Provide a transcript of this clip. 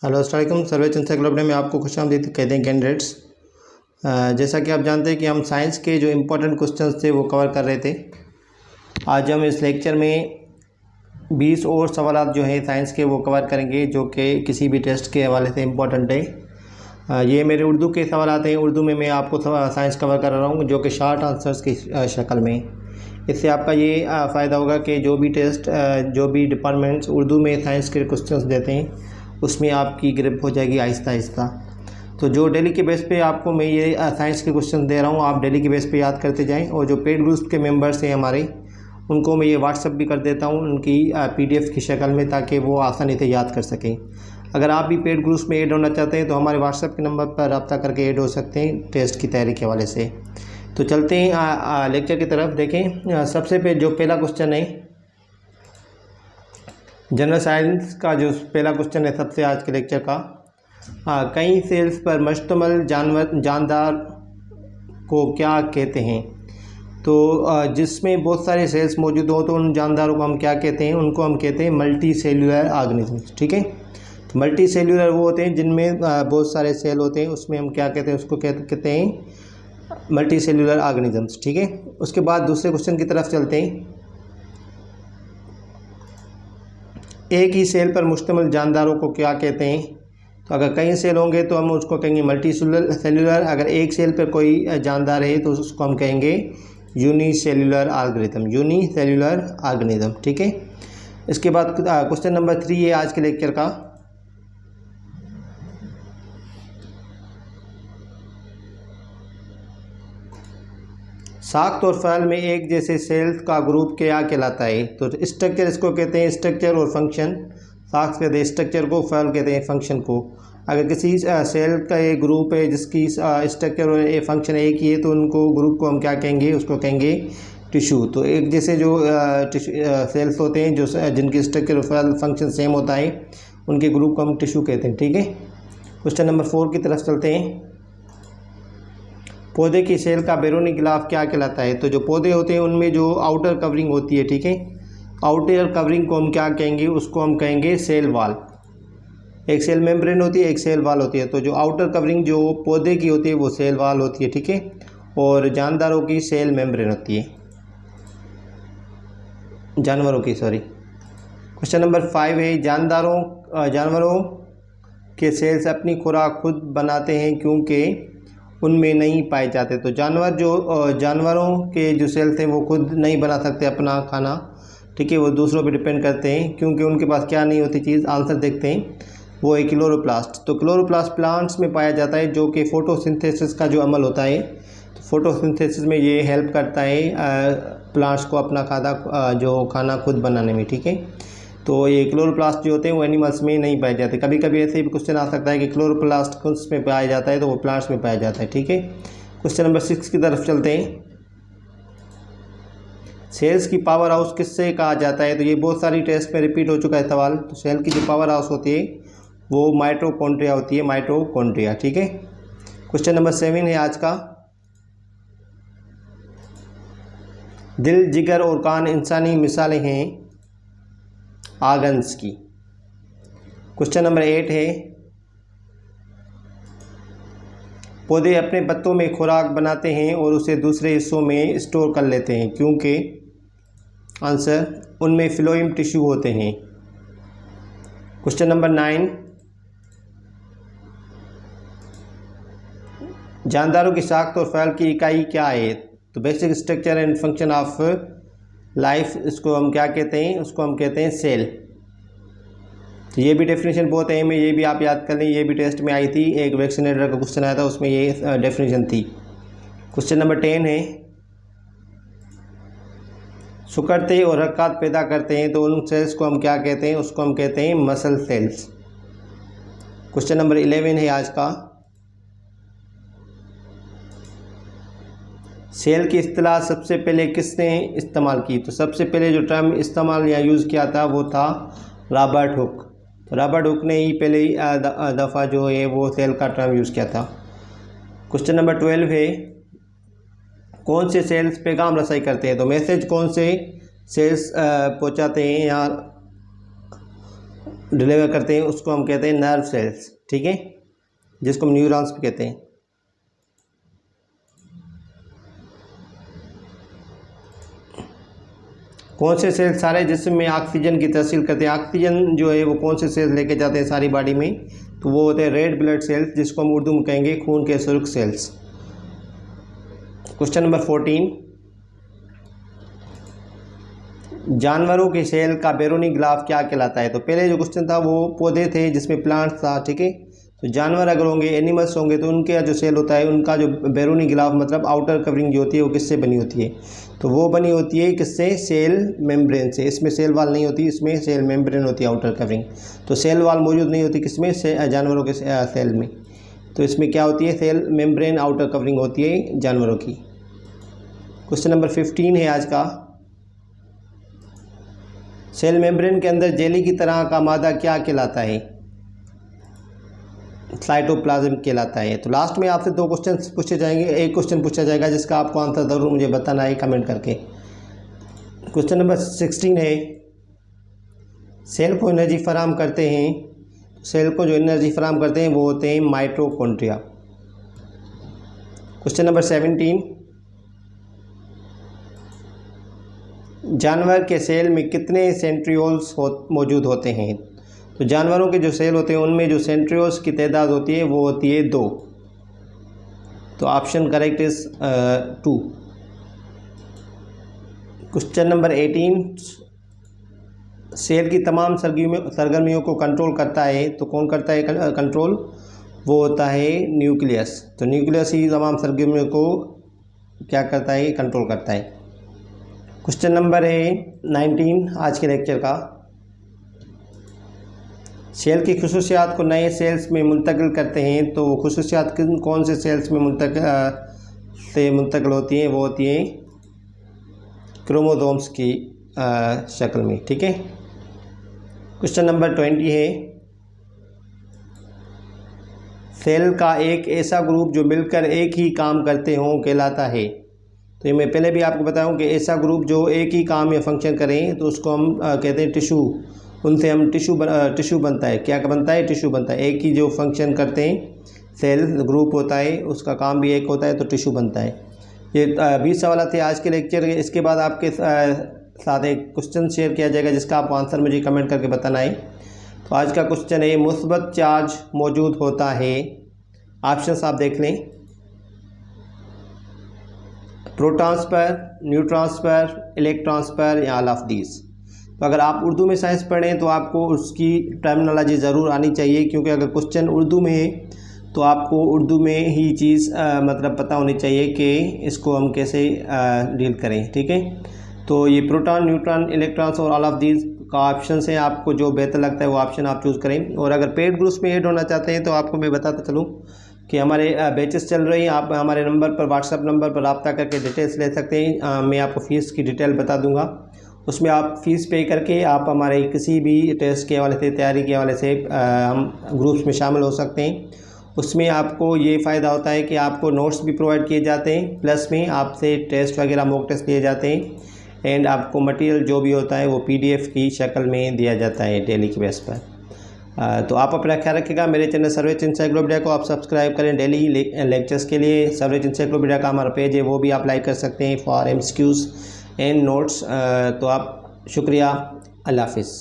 Hello अस्सलाम वालेकुम। सर्वे encyclopedia में आपको खुशामदीद कहते हैं कैंडिडेट्स। जैसा कि आप जानते हैं कि हम साइंस के जो इम्पोर्टेंट क्वेश्चंस थे वो कवर कर रहे थे। आज हम इस लेक्चर में 20 और सवाल जो हैं साइंस के वो कवर करेंगे, जो कि किसी भी टेस्ट के हवाले से इम्पोर्टेंट है। ये मेरे उर्दू के सवाल आते हैं। उर्दू में मैं आपको साइंस कवर कर रहा हूँ, जो कि शार्ट आंसर्स की शक्ल में। इससे आपका ये फ़ायदा होगा कि जो भी टेस्ट जो भी डिपार्टमेंट्स उर्दू में साइंस के क्वेश्चंस देते हैं उसमें आपकी ग्रिप हो जाएगी आहिस्ता आहिस्ता। तो जो डेली के बेस पे आपको मैं ये साइंस के क्वेश्चन दे रहा हूँ, आप डेली के बेस पे याद करते जाएं। और जो पेड ग्रुप्स के मेंबर्स हैं हमारे, उनको मैं ये व्हाट्सअप भी कर देता हूँ उनकी PDF की शक्ल में, ताकि वो आसानी से याद कर सकें। अगर आप भी पेड ग्रुप्स में ऐड होना चाहते हैं तो हमारे व्हाट्सअप के नंबर पर रब्ता करके ऐड हो सकते हैं टेस्ट की तैयारी के हवाले से। तो चलते हैं लेक्चर की तरफ। देखें, सबसे जो पहला क्वेश्चन है जनरल साइंस का, जो पहला क्वेश्चन है सबसे आज के लेक्चर का, कई सेल्स पर मुश्तमिल जानदार को क्या कहते हैं। तो जिसमें बहुत सारे सेल्स मौजूद हो तो उन जानदारों को हम क्या कहते हैं, उनको हम कहते हैं मल्टी सेल्यूलर ऑर्गेनिजम्स। ठीक है, तो मल्टी सेल्यूलर वो होते हैं जिनमें बहुत सारे सेल होते हैं, उसमें हम क्या कहते हैं, उसको कहते हैं मल्टी सेल्यूलर ऑर्गेनिजम्स। ठीक है, उसके बाद दूसरे क्वेश्चन की तरफ चलते हैं। एक ही सेल पर मुश्तमिल जानदारों को क्या कहते हैं। तो अगर कई सेल होंगे तो हम उसको कहेंगे मल्टी सेल्यूलर। अगर एक सेल पर कोई जानदार है तो उसको हम कहेंगे यूनिसेल्यूलर ऑर्गेनिज्म, यूनिसेल्यूलर ऑर्गेनिज्म। ठीक है, इसके बाद क्वेश्चन नंबर 3 है आज के लेक्चर का। साख्त और फल में एक जैसे सेल्स का ग्रुप क्या कहलाता है। तो स्ट्रक्चर इसको कहते हैं, स्ट्रक्चर और फंक्शन। साख्त कहते हैं स्ट्रक्चर को, फल कहते हैं फंक्शन को। अगर किसी सेल का एक ग्रुप है जिसकी स्ट्रक्चर और फंक्शन एक ही है तो उनको ग्रुप को हम क्या कहेंगे, उसको कहेंगे टिश्यू। तो एक जैसे जो सेल्स होते हैं जो जिनकी स्ट्रक्चर और फंक्शन सेम होता है, उनके ग्रुप को हम टिश्यू कहते हैं। ठीक है, क्वेश्चन नंबर 4 की तरफ चलते हैं। पौधे की सेल का बैरूनी गिलाफ क्या कहलाता है। तो जो पौधे होते हैं उनमें जो आउटर कवरिंग होती है, ठीक है, आउटर कवरिंग को हम क्या कहेंगे, उसको हम कहेंगे सेल वाल। एक सेल मेम्ब्रेन होती है, एक सेल वाल होती है। तो जो आउटर कवरिंग जो पौधे की होती है वो सेल वाल होती है। ठीक है, और जानदारों की सेल मेम्ब्रेन होती है, जानवरों की, सॉरी। क्वेश्चन नंबर 5 है, जानवरों के सेल्स अपनी खुराक खुद बनाते हैं क्योंकि उनमें नहीं पाए जाते। तो जानवरों के जो सेल्स हैं वो खुद नहीं बना सकते अपना खाना। ठीक है, वो दूसरों पे डिपेंड करते हैं क्योंकि उनके पास क्या नहीं होती चीज़। आंसर देखते हैं, वो है क्लोरोप्लास्ट। तो क्लोरोप्लास्ट प्लांट्स में पाया जाता है, जो कि फोटोसिंथेसिस का जो अमल होता है, तो फोटोसिंथेसिस में ये हेल्प करता है प्लांट्स को अपना खाना खुद बनाने में। ठीक है, तो ये क्लोरोप्लास्ट जो होते हैं वो एनिमल्स में नहीं पाए जाते। कभी कभी ऐसे भी क्वेश्चन आ सकता है कि क्लोरोप्लास्ट किस में पाया जाता है, तो वो प्लांट्स में पाया जाता है। ठीक है, क्वेश्चन नंबर 6 की तरफ चलते हैं। सेल्स की पावर हाउस किससे कहा जाता है। तो ये बहुत सारी टेस्ट में रिपीट हो चुका है सवाल। तो सेल की जो पावर हाउस होती है वो माइटोकॉन्ड्रिया होती है, माइटोकॉन्ड्रिया। ठीक है, क्वेश्चन नंबर 7 है आज का। दिल, जिगर और कान इंसानी मिसालें हैं आर्गन्स की। क्वेश्चन नंबर 8 है, पौधे अपने पत्तों में खुराक बनाते हैं और उसे दूसरे हिस्सों में स्टोर कर लेते हैं क्योंकि। आंसर, उनमें फ्लोएम टिश्यू होते हैं। क्वेश्चन नंबर 9, जानदारों की साख्त और फैल की इकाई क्या है। तो basic structure and function of life, इसको हम क्या कहते हैं, उसको हम कहते हैं सेल। तो ये भी डेफिनेशन बहुत अहम है, ये भी आप याद कर लें, ये भी टेस्ट में आई थी। एक वैक्सीनेटर का क्वेश्चन आया था, उसमें ये डेफिनेशन थी। क्वेश्चन नंबर 10 है, सुकड़ते और हरकत पैदा करते हैं तो उन सेल्स को हम क्या कहते हैं, उसको हम कहते हैं मसल सेल्स। क्वेश्चन नंबर 11 है आज का। सेल की इस्तिलाह सबसे पहले किसने इस्तेमाल की। तो सबसे पहले जो टर्म इस्तेमाल या यूज़ किया था वो था रॉबर्ट हुक। तो रॉबर्ट हुक ने ही पहले दफ़ा जो है वो सेल का टर्म यूज़ किया था। क्वेश्चन नंबर 12 है, कौन से सेल्स पैगाम रसाई करते हैं। तो मैसेज कौन से सेल्स पहुंचाते हैं या डिलीवर करते हैं उसको हम कहते हैं नर्व सेल्स, ठीक है, जिसको हम न्यूरॉन्स भी कहते हैं। कौन से सेल सारे जिस्म में ऑक्सीजन की तहसील करते हैं? ऑक्सीजन जो है वो कौन से सेल लेके जाते हैं सारी बॉडी में? तो वो होते हैं रेड ब्लड सेल्स, जिसको हम उर्दू में कहेंगे खून के सुर्ख सेल्स। क्वेश्चन नंबर 14, जानवरों के सेल का बैरूनी गिलाफ क्या कहलाता है? तो पहले जो क्वेश्चन था वो पौधे थे जिसमें प्लांट्स था, ठीक है। तो जानवर अगर होंगे, एनिमल्स होंगे, तो उनके जो सेल होता है उनका जो बैरूनी गिलाफ मतलब आउटर कवरिंग जो होती है वो किससे बनी होती है? तो वो बनी होती है किससे? सेल मेम्ब्रेन से। इसमें सेल वाल नहीं होती, इसमें सेल मेम्ब्रेन होती है, आउटर कवरिंग। तो सेल वाल मौजूद नहीं होती किसमें? जानवरों के सेल में। तो इसमें क्या होती है? सेल मेम्ब्रेन आउटर कवरिंग होती है जानवरों की। क्वेश्चन नंबर 15 है आज का। सेल मेम्ब्रेन के अंदर जेली की तरह का मादा क्या कहलाता है? साइटोप्लाज्म कहलाता है। तो लास्ट में आपसे 2 क्वेश्चन पूछे जाएंगे, एक क्वेश्चन पूछा जाएगा जिसका आपको आंसर ज़रूर मुझे बताना है कमेंट करके। क्वेश्चन नंबर 16 है, सेल को एनर्जी फराहम करते हैं, सेल को जो एनर्जी फराहम करते हैं वो होते हैं माइटोकॉन्ड्रिया। क्वेश्चन नंबर 17, जानवर के सेल में कितने सेंट्रियोल्स मौजूद होते हैं? तो जानवरों के जो सेल होते हैं उनमें जो सेंट्रियोल्स की तादाद होती है वो होती है 2। तो option correct is 2। Question number 18, cell की तमाम सरगर्मियों को कंट्रोल करता है, तो कौन करता है कंट्रोल? वो होता है न्यूक्लियस। तो न्यूक्लियस ही तमाम सरगर्मियों को क्या करता है? कंट्रोल करता है। क्वेश्चन नंबर है 19 आज के लेक्चर का, सेल की खुसूसियात को नए सेल्स में मुंतकिल करते हैं, तो खुसूसियात कौन से सेल्स में मुंतकिल होती हैं? वो होती हैं क्रोमोसोम्स की शक्ल में, ठीक है। क्वेश्चन नंबर 20 है, सेल का एक ऐसा ग्रुप जो मिलकर एक ही काम करते हों कहलाता है। तो ये मैं पहले भी आपको बताऊं कि ऐसा ग्रुप जो एक ही काम या फंक्शन करें तो उसको हम कहते हैं टिश्यू। उनसे हम टिश्यू बनता है। क्या बनता है? टिश्यू बनता है। एक ही जो फंक्शन करते हैं सेल ग्रुप होता है, उसका काम भी एक होता है, तो टिश्यू बनता है। ये 20 सवाल थे आज के लेक्चर के। इसके बाद आपके साथ एक क्वेश्चन शेयर किया जाएगा जिसका आपको आंसर मुझे कमेंट करके बताना है। तो आज का क्वेश्चन है, मुस्बत चार्ज मौजूद होता है, ऑप्शंस आप देख लें, प्रोटॉन्स पर, न्यूट्रॉन्स पर, इलेक्ट्रॉन्स पर, या ऑल ऑफ दीज। तो अगर आप उर्दू में साइंस पढ़ें तो आपको उसकी टर्मिनोलॉजी ज़रूर आनी चाहिए, क्योंकि अगर क्वेश्चन उर्दू में है तो आपको उर्दू में ही चीज़ मतलब पता होनी चाहिए कि इसको हम कैसे डील करें, ठीक है। तो ये प्रोटॉन, न्यूट्रॉन, इलेक्ट्रॉन्स और ऑल ऑफ दीज का ऑप्शन है, आपको जो बेहतर लगता है वो ऑप्शन आप चूज़ करें। और अगर पेड ग्रुप्स में ऐड होना चाहते हैं तो आपको मैं बताता चलूँ कि हमारे बैचेस चल रही हैं। आप हमारे नंबर पर, व्हाट्सएप नंबर पर रब्ता करके डिटेल्स ले सकते हैं। मैं आपको फ़ीस की डिटेल बता दूंगा, उसमें आप फ़ीस पे करके आप हमारे किसी भी टेस्ट के हवाले से, तैयारी के हवाले से हम ग्रुप्स में शामिल हो सकते हैं। उसमें आपको ये फ़ायदा होता है कि आपको नोट्स भी प्रोवाइड किए जाते हैं, प्लस में आपसे टेस्ट वगैरह मॉक टेस्ट लिए जाते हैं, एंड आपको मटेरियल जो भी होता है वो PDF की शक्ल में दिया जाता है डेली की बेस पर। तो आप अपना ख्याल रखिएगा। मेरे चैनल सर्वेज इंसाइक्लोपीडिया को आप सब्सक्राइब करें डेली लेक्चर्स के लिए। सर्वेज इंसाइक्लोपीडिया का हमारा पेज है, वो भी आप लाइक कर सकते हैं फॉर MCQs एंड नोट्स। तो आप शुक्रिया, अल्लाह हाफिज़।